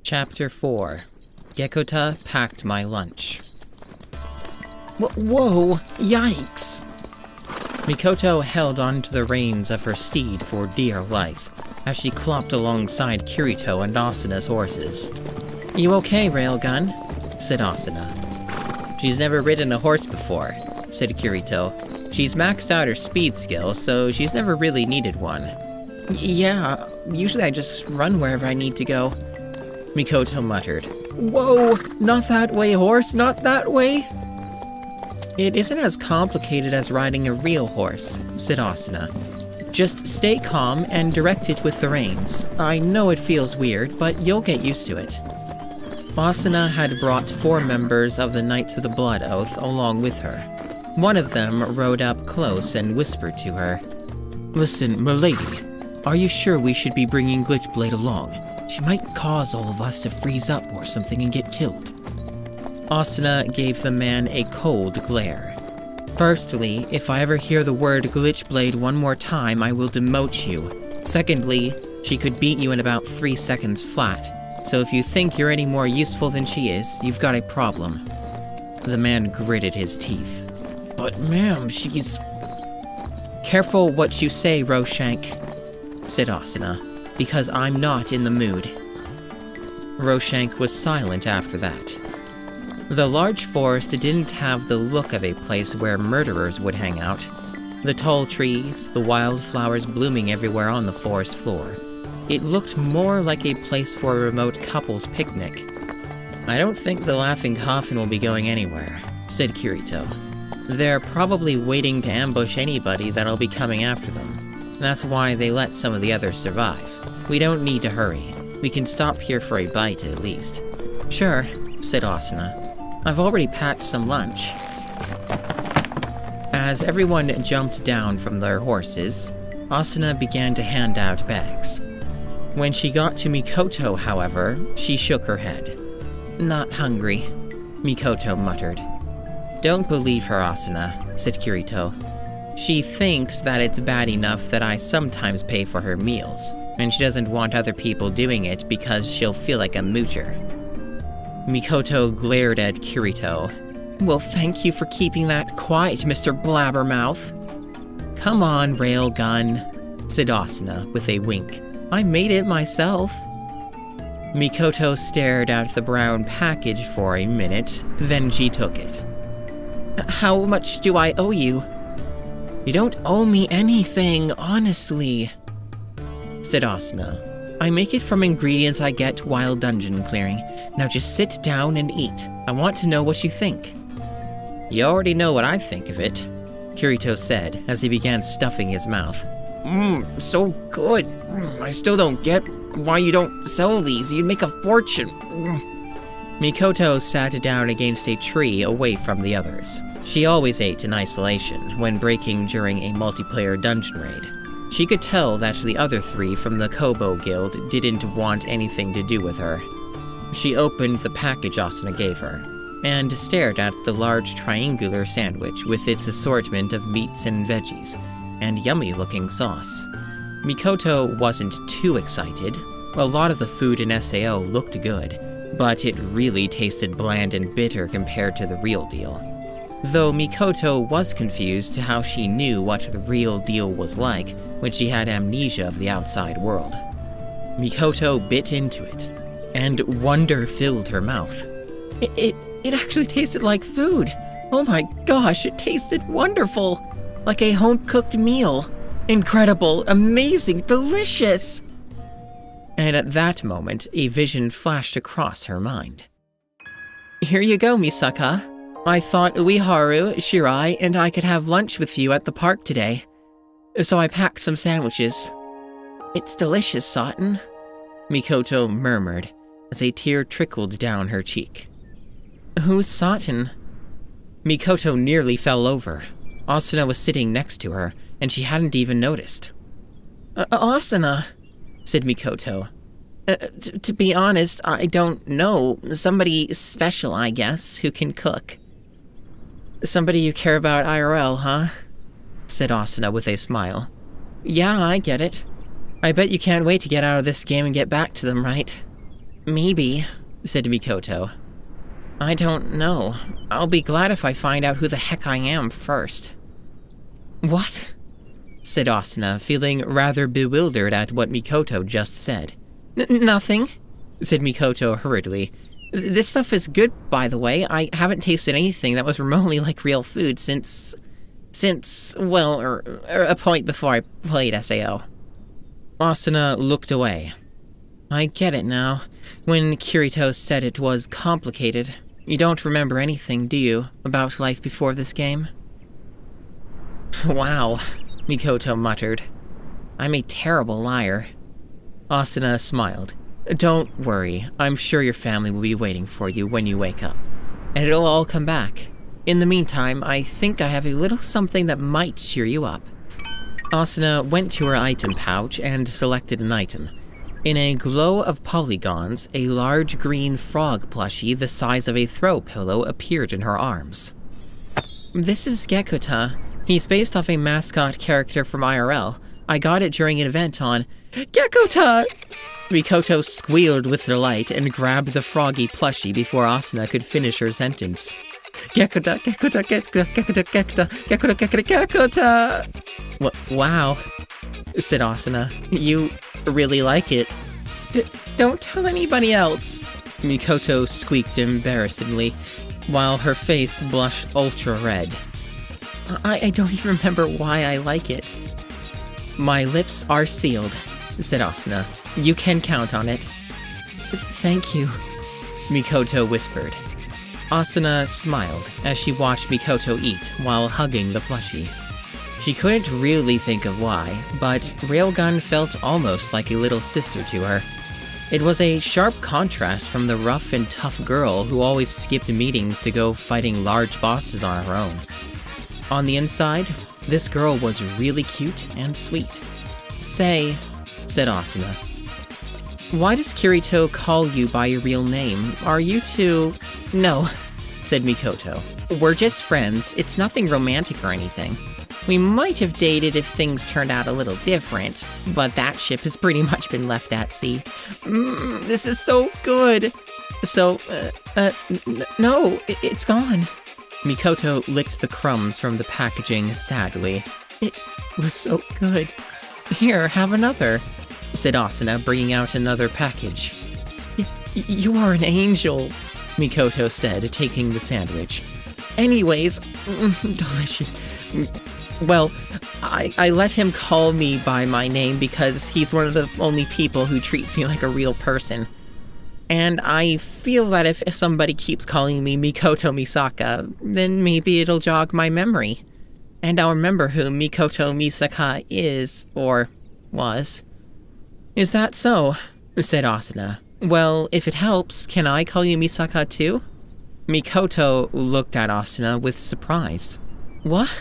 Chapter 4. Gekota packed my lunch. Whoa! Yikes! Mikoto held onto the reins of her steed for dear life, as she clopped alongside Kirito and Asana's horses. "You okay, Railgun?" said Asuna. "She's never ridden a horse before," said Kirito. "She's maxed out her speed skill, so she's never really needed one." "Yeah, usually I just run wherever I need to go," Mikoto muttered. "Whoa! Not that way, horse! Not that way!" "It isn't as complicated as riding a real horse," said Asuna. "Just stay calm and direct it with the reins. I know it feels weird, but you'll get used to it." Asuna had brought 4 members of the Knights of the Blood Oath along with her. One of them rode up close and whispered to her. "Listen, milady, are you sure we should be bringing Glitchblade along? She might cause all of us to freeze up or something and get killed." Asuna gave the man a cold glare. "Firstly, if I ever hear the word Glitchblade one more time, I will demote you. Secondly, she could beat you in about 3 seconds flat. So if you think you're any more useful than she is, you've got a problem." The man gritted his teeth. "But ma'am, she's..." "Careful what you say, Roshank," said Asuna, "because I'm not in the mood." Roshank was silent after that. The large forest didn't have the look of a place where murderers would hang out. The tall trees, the wildflowers blooming everywhere on the forest floor. It looked more like a place for a remote couple's picnic. "I don't think the Laughing Coffin will be going anywhere," said Kirito. "They're probably waiting to ambush anybody that'll be coming after them. That's why they let some of the others survive. We don't need to hurry. We can stop here for a bite at least." "Sure," said Asuna. "I've already packed some lunch." As everyone jumped down from their horses, Asuna began to hand out bags. When she got to Mikoto, however, she shook her head. "Not hungry," Mikoto muttered. "Don't believe her, Asuna," said Kirito. "She thinks that it's bad enough that I sometimes pay for her meals, and she doesn't want other people doing it because she'll feel like a moocher." Mikoto glared at Kirito. "Well, thank you for keeping that quiet, Mr. Blabbermouth." "Come on, Railgun," said Asuna with a wink. "I made it myself." Mikoto stared at the brown package for a minute, then she took it. "How much do I owe you?" "You don't owe me anything, honestly," said Asuna. "I make it from ingredients I get while dungeon clearing. Now just sit down and eat. I want to know what you think." "You already know what I think of it," Kirito said as he began stuffing his mouth. So good. I still don't get why you don't sell these. You'd make a fortune." Mikoto sat down against a tree away from the others. She always ate in isolation when breaking during a multiplayer dungeon raid. She could tell that the other 3 from the Kobo Guild didn't want anything to do with her. She opened the package Asuna gave her, and stared at the large triangular sandwich with its assortment of meats and veggies, and yummy-looking sauce. Mikoto wasn't too excited. A lot of the food in SAO looked good, but it really tasted bland and bitter compared to the real deal. Though Mikoto was confused to how she knew what the real deal was like when she had amnesia of the outside world. Mikoto bit into it, and wonder filled her mouth. It actually tasted like food! Oh my gosh, it tasted wonderful! Like a home-cooked meal! Incredible, amazing, delicious! And at that moment, a vision flashed across her mind. "Here you go, Misaka. I thought Ueharu, Shirai, and I could have lunch with you at the park today. So I packed some sandwiches." "It's delicious, Satan," Mikoto murmured as a tear trickled down her cheek. "Who's Satan?" Mikoto nearly fell over. Asuna was sitting next to her, and she hadn't even noticed. "Asuna," said Mikoto. To be honest, I don't know. Somebody special, I guess, who can cook." "Somebody you care about IRL, huh?" said Asuna with a smile. "Yeah, I get it. I bet you can't wait to get out of this game and get back to them, right?" Maybe, said Mikoto. I don't know. I'll be glad if I find out who the heck I am first. What? Said Asuna, feeling rather bewildered at what Mikoto just said. Nothing, said Mikoto hurriedly. This stuff is good, by the way. I haven't tasted anything that was remotely like real food since, a point before I played SAO. Asuna looked away. I get it now. When Kirito said it was complicated, you don't remember anything, do you, about life before this game? Wow, Mikoto muttered. I'm a terrible liar. Asuna smiled. Don't worry, I'm sure your family will be waiting for you when you wake up. And it'll all come back. In the meantime, I think I have a little something that might cheer you up. Asuna went to her item pouch and selected an item. In a glow of polygons, a large green frog plushie the size of a throw pillow appeared in her arms. This is Gekota. He's based off a mascot character from IRL. I got it during an event on Gekota! Mikoto squealed with delight and grabbed the froggy plushie before Asuna could finish her sentence. Gekota, Gekota, Gekota, Gekota, Gekota, Gekota, Gekota, Gekota! Wow, said Asuna. You really like it. Don't tell anybody else, Mikoto squeaked embarrassedly, while her face blushed ultra red. I don't even remember why I like it. My lips are sealed, said Asuna. You can count on it. Thank you, Mikoto whispered. Asuna smiled as she watched Mikoto eat while hugging the plushie. She couldn't really think of why, but Railgun felt almost like a little sister to her. It was a sharp contrast from the rough and tough girl who always skipped meetings to go fighting large bosses on her own. On the inside, this girl was really cute and sweet. Say, said Asuna. Why does Kirito call you by your real name? Are you two... No, said Mikoto. We're just friends. It's nothing romantic or anything. We might have dated if things turned out a little different, but that ship has pretty much been left at sea. This is so good. So, no, it's gone. Mikoto licked the crumbs from the packaging sadly. It was so good. Here, have another, said Asuna, bringing out another package. You are an angel, Mikoto said, taking the sandwich. Anyways, delicious. Well, I let him call me by my name because he's one of the only people who treats me like a real person. And I feel that if somebody keeps calling me Mikoto Misaka, then maybe it'll jog my memory. And I'll remember who Mikoto Misaka is, or was. Is that so? Said Asuna. Well, if it helps, can I call you Misaka too? Mikoto looked at Asuna with surprise. What?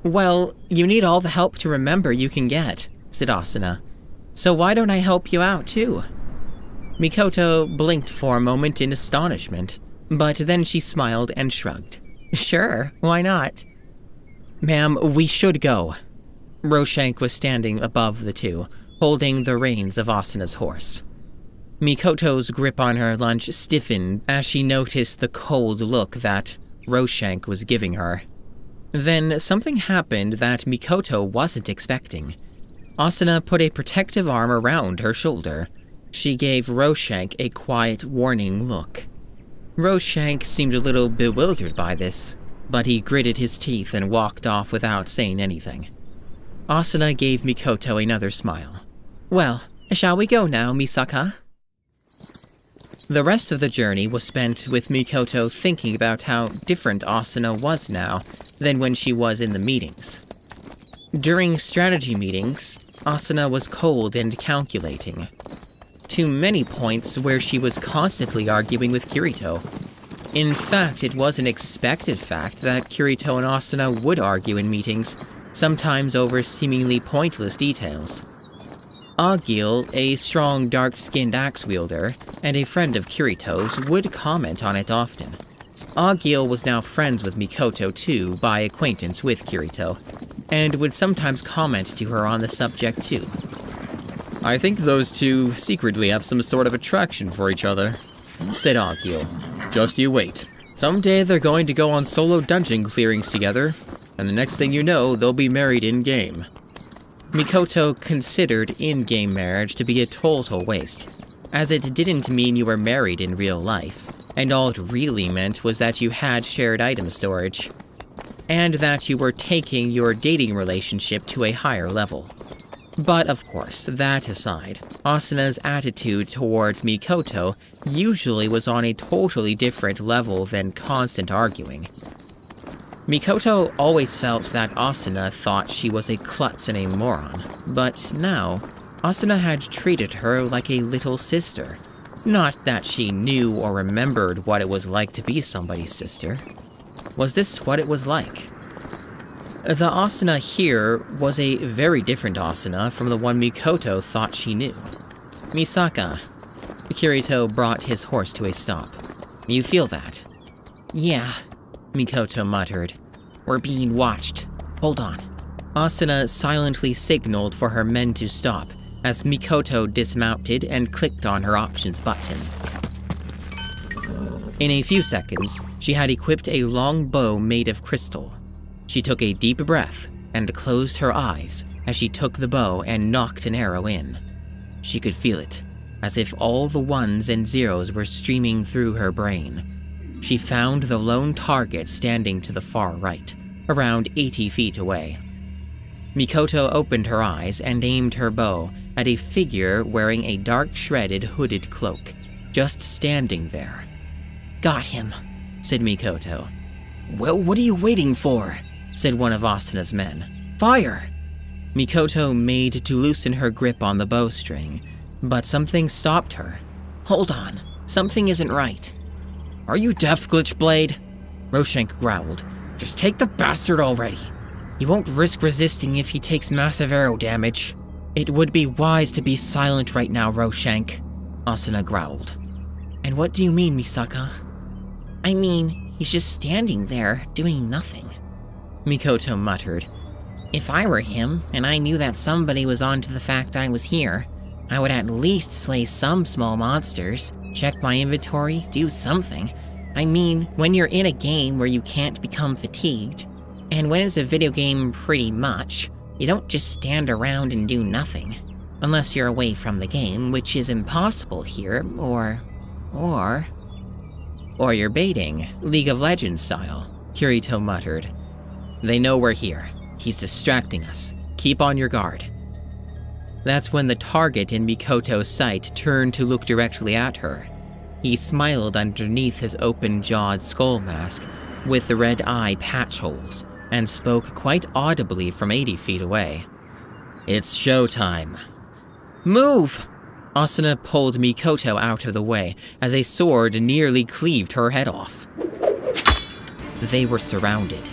Well, you need all the help to remember you can get, said Asuna. So why don't I help you out too? Mikoto blinked for a moment in astonishment, but then she smiled and shrugged. Sure, why not? Ma'am, we should go. Roshank was standing above the two, holding the reins of Asuna's horse. Mikoto's grip on her lunch stiffened as she noticed the cold look that Roshank was giving her. Then something happened that Mikoto wasn't expecting. Asuna put a protective arm around her shoulder. She gave Roshank a quiet, warning look. Roshank seemed a little bewildered by this, but he gritted his teeth and walked off without saying anything. Asuna gave Mikoto another smile. Well, shall we go now, Misaka? The rest of the journey was spent with Mikoto thinking about how different Asuna was now than when she was in the meetings. During strategy meetings, Asuna was cold and calculating, to many points where she was constantly arguing with Kirito. In fact, it was an expected fact that Kirito and Asuna would argue in meetings, sometimes over seemingly pointless details. Agil, a strong, dark-skinned axe wielder, and a friend of Kirito's, would comment on it often. Agil was now friends with Mikoto too, by acquaintance with Kirito, and would sometimes comment to her on the subject too. I think those two secretly have some sort of attraction for each other, said Akio. Just you wait. Someday they're going to go on solo dungeon clearings together, and the next thing you know, they'll be married in-game. Mikoto considered in-game marriage to be a total waste, as it didn't mean you were married in real life, and all it really meant was that you had shared item storage, and that you were taking your dating relationship to a higher level. But of course, that aside, Asuna's attitude towards Mikoto usually was on a totally different level than constant arguing. Mikoto always felt that Asuna thought she was a klutz and a moron, but now, Asuna had treated her like a little sister. Not that she knew or remembered what it was like to be somebody's sister. Was this what it was like? The Asuna here was a very different Asuna from the one Mikoto thought she knew. Misaka. Kirito brought his horse to a stop. You feel that? Yeah, Mikoto muttered. We're being watched. Hold on. Asuna silently signaled for her men to stop, as Mikoto dismounted and clicked on her options button. In a few seconds, she had equipped a long bow made of crystal. She took a deep breath and closed her eyes as she took the bow and knocked an arrow in. She could feel it, as if all the ones and zeros were streaming through her brain. She found the lone target standing to the far right, around 80 feet away. Mikoto opened her eyes and aimed her bow at a figure wearing a dark shredded hooded cloak, just standing there. Got him, said Mikoto. Well, what are you waiting for? Said one of Asuna's men. Fire! Mikoto made to loosen her grip on the bowstring, but something stopped her. Hold on, something isn't right. Are you deaf, Glitchblade? Roshank growled. Just take the bastard already. He won't risk resisting if he takes massive arrow damage. It would be wise to be silent right now, Roshank, Asuna growled. And what do you mean, Misaka? I mean, he's just standing there, doing nothing. Mikoto muttered. If I were him, and I knew that somebody was onto the fact I was here, I would at least slay some small monsters, check my inventory, do something. I mean, when you're in a game where you can't become fatigued, and when it's a video game pretty much, you don't just stand around and do nothing. Unless you're away from the game, which is impossible here, or you're baiting, League of Legends style, Kirito muttered. They know we're here. He's distracting us. Keep on your guard. That's when the target in Mikoto's sight turned to look directly at her. He smiled underneath his open-jawed skull mask with the red eye patch holes and spoke quite audibly from 80 feet away. It's showtime. Move! Asuna pulled Mikoto out of the way as a sword nearly cleaved her head off. They were surrounded.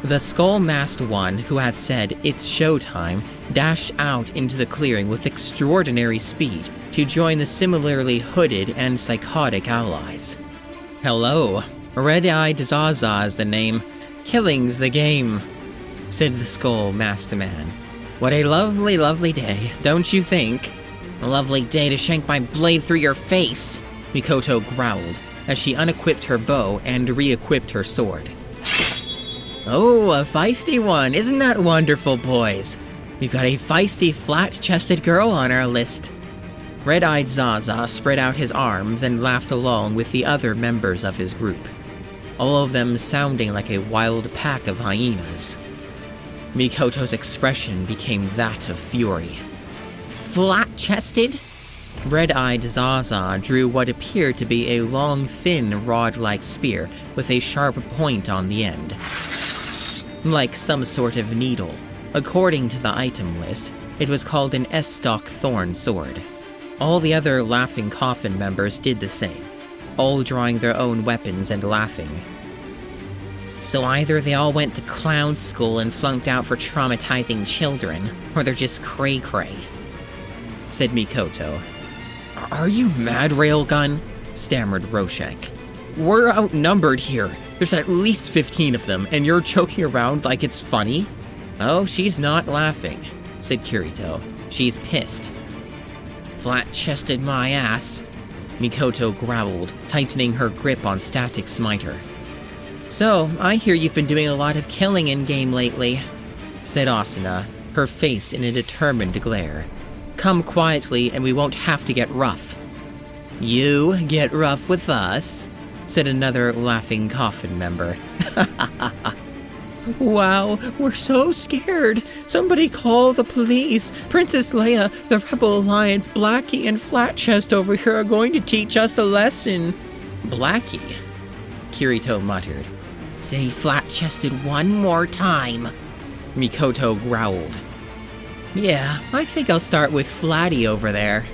The skull-masked one who had said, "It's showtime," dashed out into the clearing with extraordinary speed to join the similarly hooded and psychotic allies. Hello, Red-Eyed Zaza is the name. Killing's the game, said the skull-masked man. What a lovely, lovely day, don't you think? A lovely day to shank my blade through your face, Mikoto growled as she unequipped her bow and re-equipped her sword. Oh, a feisty one, isn't that wonderful, boys? We've got a feisty, flat-chested girl on our list. Red-Eyed Zaza spread out his arms and laughed along with the other members of his group, all of them sounding like a wild pack of hyenas. Mikoto's expression became that of fury. Flat-chested? Red-Eyed Zaza drew what appeared to be a long, thin, rod-like spear with a sharp point on the end, like some sort of needle. According to the item list, it was called an S-stock thorn sword. All the other Laughing Coffin members did the same, all drawing their own weapons and laughing. So either they all went to clown school and flunked out for traumatizing children, or they're just cray-cray, said Mikoto. Are you mad, Railgun? Stammered Roshank. We're outnumbered here. There's at least 15 of them, and you're joking around like it's funny? Oh, she's not laughing, said Kirito. She's pissed. Flat-chested my ass, Mikoto growled, tightening her grip on Static Smiter. So, I hear you've been doing a lot of killing in-game lately, said Asuna, her face in a determined glare. Come quietly and we won't have to get rough. You get rough with us, said another laughing coffin member. Wow, we're so scared. Somebody call the police. Princess Leia, the Rebel Alliance, Blackie, and Flatchest over here are going to teach us a lesson. Blackie? Kirito muttered. Say flat-chested one more time, Mikoto growled. Yeah, I think I'll start with Flatty over there,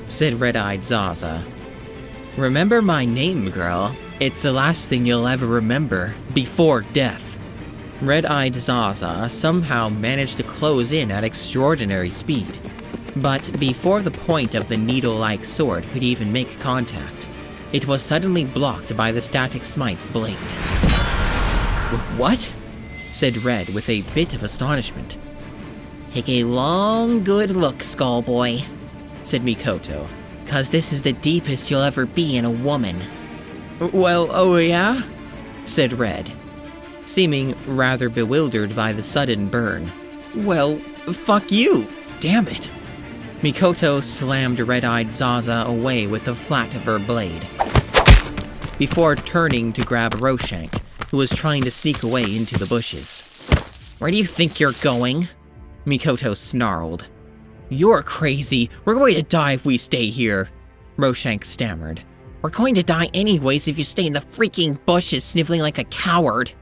said Red-Eyed Zaza. Remember my name, girl. It's the last thing you'll ever remember, before death. Red-Eyed Zaza somehow managed to close in at extraordinary speed. But before the point of the needle-like sword could even make contact, it was suddenly blocked by the Static Smite's blade. What? Said Red with a bit of astonishment. Take a long, good look, Skullboy, said Mikoto, 'cause this is the deepest you'll ever be in a woman. Well, oh yeah? Said Red, seeming rather bewildered by the sudden burn. Well, fuck you, damn it. Mikoto slammed Red-Eyed Zaza away with the flat of her blade, before turning to grab Roshank, who was trying to sneak away into the bushes. Where do you think you're going? Mikoto snarled. You're crazy. We're going to die if we stay here, Roshank stammered. We're going to die anyways if you stay in the freaking bushes sniveling like a coward,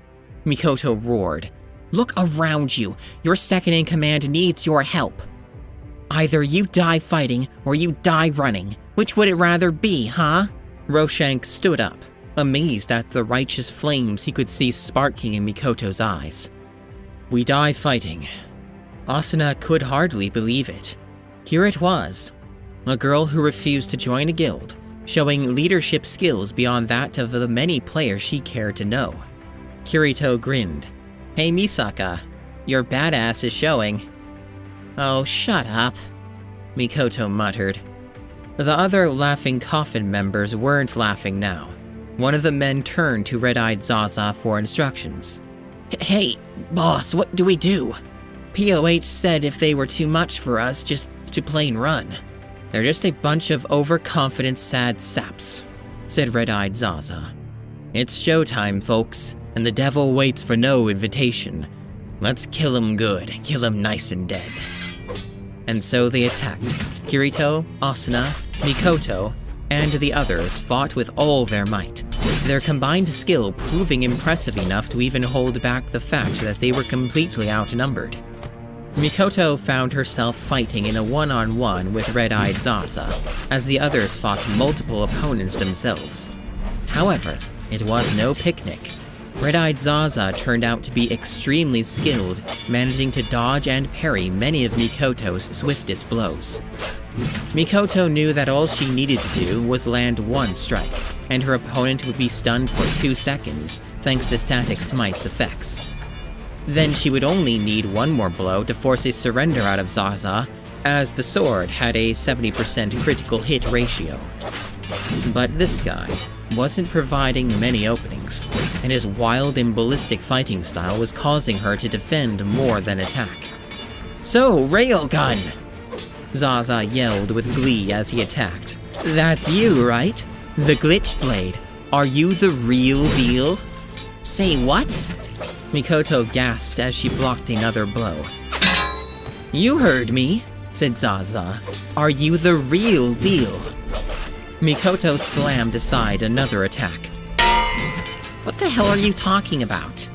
Mikoto roared. Look around you. Your second-in-command needs your help. Either you die fighting, or you die running. Which would it rather be, huh? Roshank stood up, amazed at the righteous flames he could see sparking in Mikoto's eyes. We die fighting. Asuna could hardly believe it. Here it was, a girl who refused to join a guild, showing leadership skills beyond that of the many players she cared to know. Kirito grinned. Hey Misaka, your badass is showing. Oh, shut up, Mikoto muttered. The other laughing coffin members weren't laughing now. One of the men turned to Red-Eyed Zaza for instructions. Hey, boss, what do we do? POH said if they were too much for us, just to plain run. They're just a bunch of overconfident sad saps, said Red-Eyed Zaza. It's showtime, folks, and the devil waits for no invitation. Let's kill him good, kill him nice and dead. And so they attacked. Kirito, Asuna, Mikoto, and the others fought with all their might, their combined skill proving impressive enough to even hold back the fact that they were completely outnumbered. Mikoto found herself fighting in a one-on-one with Red-Eyed Zaza, as the others fought multiple opponents themselves. However, it was no picnic. Red-Eyed Zaza turned out to be extremely skilled, managing to dodge and parry many of Mikoto's swiftest blows. Mikoto knew that all she needed to do was land one strike, and her opponent would be stunned for 2 seconds, thanks to Static Smite's effects. Then she would only need one more blow to force a surrender out of Zaza, as the sword had a 70% critical hit ratio. But this guy wasn't providing many openings, and his wild and ballistic fighting style was causing her to defend more than attack. So, Railgun! Zaza yelled with glee as he attacked. That's you, right? The Glitch Blade. Are you the real deal? Say what? Mikoto gasped as she blocked another blow. You heard me, said Zaza. Are you the real deal? Mikoto slammed aside another attack. What the hell are you talking about?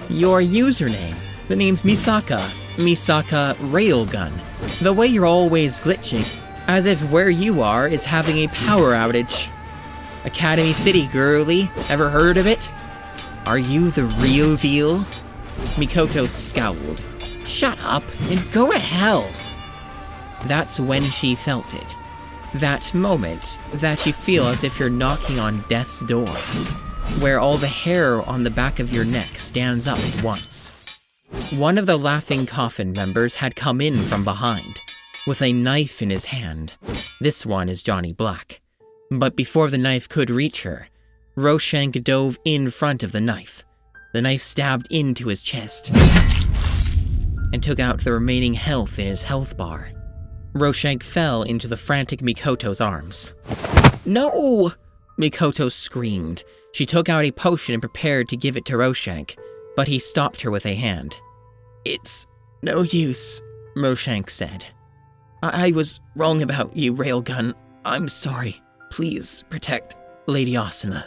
Your username. The name's Misaka. Misaka Railgun. The way you're always glitching, as if where you are is having a power outage. Academy City, girly. Ever heard of it? Are you the real deal? Mikoto scowled. Shut up and go to hell. That's when she felt it. That moment that you feel as if you're knocking on death's door, where all the hair on the back of your neck stands up at once. One of the laughing coffin members had come in from behind. with a knife in his hand. This one is Johnny Black. But before the knife could reach her, Roshank dove in front of the knife. The knife stabbed into his chest and took out the remaining health in his health bar. Roshank fell into the frantic Mikoto's arms. "No!" Mikoto screamed. She took out a potion and prepared to give it to Roshank, but he stopped her with a hand. "It's no use," Roshank said. I was wrong about you, Railgun. I'm sorry. Please protect Lady Asuna."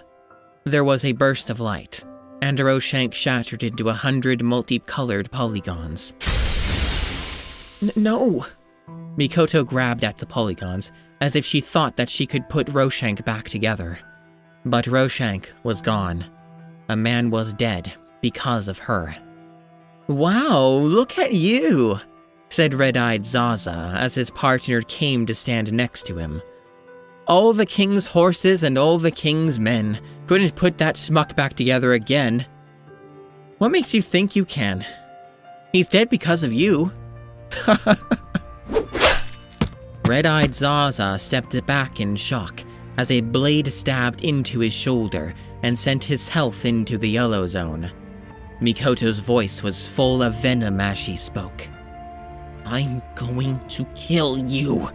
There was a burst of light, and Roshank shattered into 100 multicolored polygons. No! Mikoto grabbed at the polygons, as if she thought that she could put Roshank back together. But Roshank was gone. A man was dead because of her. "Wow, look at you," said Red-Eyed Zaza as his partner came to stand next to him. "All the king's horses and all the king's men couldn't put that smuck back together again. What makes you think you can? He's dead because of you." Red-Eyed Zaza stepped back in shock as a blade stabbed into his shoulder and sent his health into the yellow zone. Mikoto's voice was full of venom as she spoke. "I'm going to kill you."